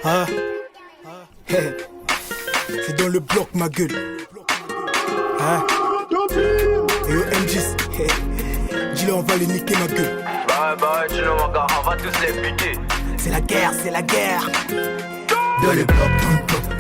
Ah, c'est dans le bloc ma gueule. Ah, et au M10, dis-le on va les niquer ma gueule. Bah, dis-le mon gars, on va tous les buter. C'est la guerre, c'est la guerre. Dans le bloc,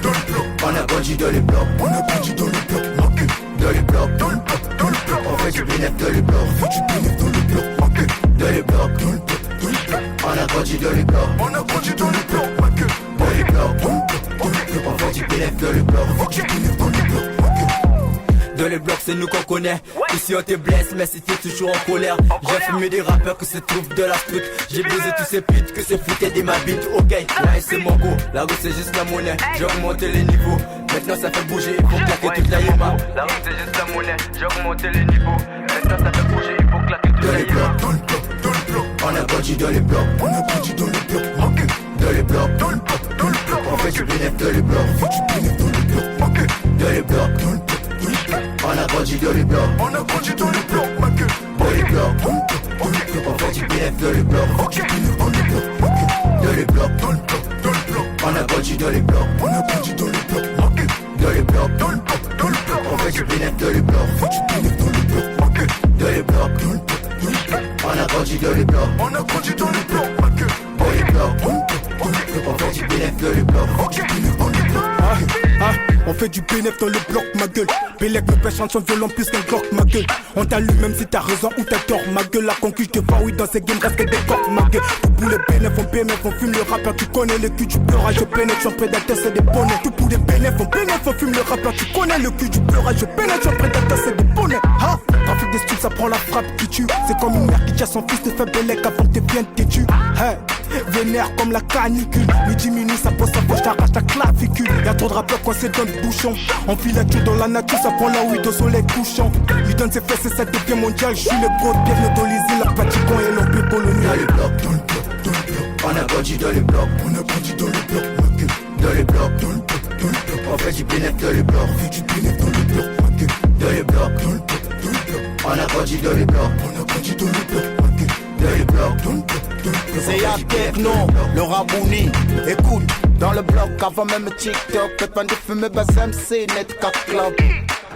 dans le bloc, on a grandi dans le bloc, on a grandi dans le bloc, ma gueule. Dans le bloc, dans le bloc, dans le bloc, on fait du bénéf dans le bloc, on fait du bénéf dans le bloc, ma gueule. Dans le bloc, dans le bloc, dans le bloc, on a grandi dans le bloc, on a grandi dans le bloc, ma gueule. Dans le bloc, dans le bloc, dans le bloc, on fait du bénéf dans le bloc, on fait du bénéf dans le bloc, ma gueule. Dans les blocs c'est nous qu'on connaît. Ici on te blesse mais si t'es toujours en colère. J'ai fumé des rappeurs que se trouvent de la street. J'ai baisé tous ces putes que c'est fouté des ma bite. Ok, ouais c'est mon go. La rue c'est juste la monnaie. J'ai augmenté les niveaux. Maintenant ça fait bouger, il faut claquer toute la yéma. La rue c'est juste la monnaie. J'ai augmenté les niveaux. Maintenant ça fait bouger, il faut claquer toute la yéma. Dans le bloc, dans le bloc, on a grandi dans les blocs, on a grandi dans les blocs, ma gueule. Dans les blocs, dans le bloc, dans le bloc, on fait du bénéf dans les blocs, on fait du bénéf dans les blocs, ma gueule. Dans les blocs, dans le bloc. On a grandi dans les blocs, on a grandi dans les blocs, ma gueule. Dans les blocs, dans le bloc, dans le bloc, on fait du bénéf dans les blocs, on fait du bénéf dans les blocs, ma gueule. Dans les blocs, dans le bloc, dans le bloc, on a grandi dans les blocs, on a grandi dans les blocs, ma gueule. Dans les blocs, dans le bloc, dans le bloc, on fait du bénéf dans les blocs, on fait du bénéf dans les blocs, ma gueule. Dans les blocs, dans le bloc, dans le bloc, on a grandi dans les blocs, on a grandi dans les blocs, ma gueule. Dans les blocs, dans le bloc, dans le bloc, on fait du bénéf dans les blocs, on fait du bénéf dans les blocs. On fait du bénéf dans le bloc, ma gueule. Bélec me pêche en son violent plus qu'un bloc, ma gueule. On t'allume même si t'as raison ou t'as tort, ma gueule. La conquise te va, oui, dans ces games reste que des corps, ma gueule. Tout pour les bénéf, on fume le rappeur, tu connais le cul du pleurage, je pénètre, j'en prédateur, c'est des bonnets. Tout pour les bénéf, on fume le rappeur, tu connais le cul du pleurage, je pénètre, j'en prédateur, c'est des bonnets. Ha! Trafic des styles, ça prend la frappe qui tue. C'est comme une mère qui tient son fils, te fait Bélec avant que t'es bien têtu. Hey! Vénère comme la canicule. Midi minuit ça pose sa poche, t'arrache ta clavicule. Y'a trop de rappeurs coincés dans le bouchon. On file la dans la nature, ça prend la weed au soleil couchant. Lui donne ses fesses et ça devient mondial. J'suis le gros de bienvenue dans les îles, leur Vatican et l'empire colonial. Dans les blocs, dans le bloc, dans le bloc, on a grandi dans les blocs, on a grandi dans les blocs, ma gueule. Dans les blocs, dans le bloc, dans le bloc, on fait du bénéf dans les blocs, on fait du bénéf dans les blocs, ma gueule. Dans les blocs, dans le bloc, dans le bloc, on a grandi dans les blocs, on a grandi dans les blocs, ma gueule. Dans les blocs, dans le bloc. C'est ya techno, le rabouni. Écoute, dans le bloc, avant même TikTok, faites pas de fumer, bas MC, net 4 club.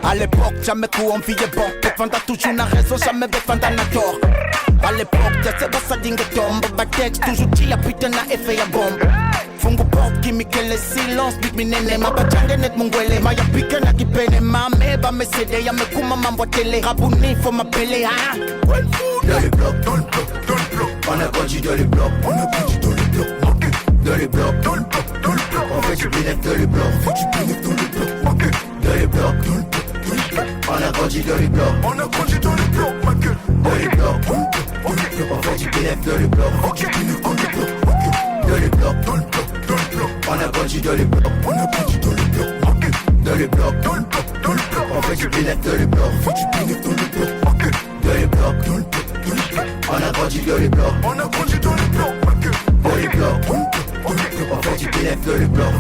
À l'époque, jamais coup on vivait bon. Peut-être vendre toujours une raison, jamais vendre un tort. À l'époque, c'est pas ça dingue tombe. Bah texte, toujours dit, y'a putain à effet y'a bombe. Fungo pop, qui me le silence, big mi nene. Ma bachande net mungwele, ma y'a pique na qui pene. Ma me ba me cede, y'a me kuma mambo télé. Rabouni, faut m'appeler, ah. Dans les blocs, dans le bloc, dans le bloc, on a grandi dans les blocs, on a grandi dans les blocs, ma gueule. Dans les blocs, dans le bloc, dans le bloc, on fait du bénéf dans les blocs, on fait du bénéf dans les blocs, ma gueule. Dans les blocs, dans le bloc, dans le bloc, on a grandi dans les blocs, on a grandi dans les blocs, ma gueule. Dans les blocs, dans le bloc, dans le bloc, on fait du bénéf dans les blocs, on fait du bénéf dans les blocs, ma gueule. Dans les blocs, dans le bloc, dans le bloc, on a grandi dans les blocs, on a grandi dans les blocs, ma gueule. Dans les blocs, dans le bloc, dans le bloc, on fait du bénéf dans les blocs, on fait du bénéf dans les blocs, ma gueule. Dans les blocs, dans le bloc, dans le bloc, on a grandi dans les blocs, on a grandi dans les blocs, ma gueule. Dans les blocs, dans le bloc, on fait du bénéf dans les blocs, on fait du bénéf dans les blocs.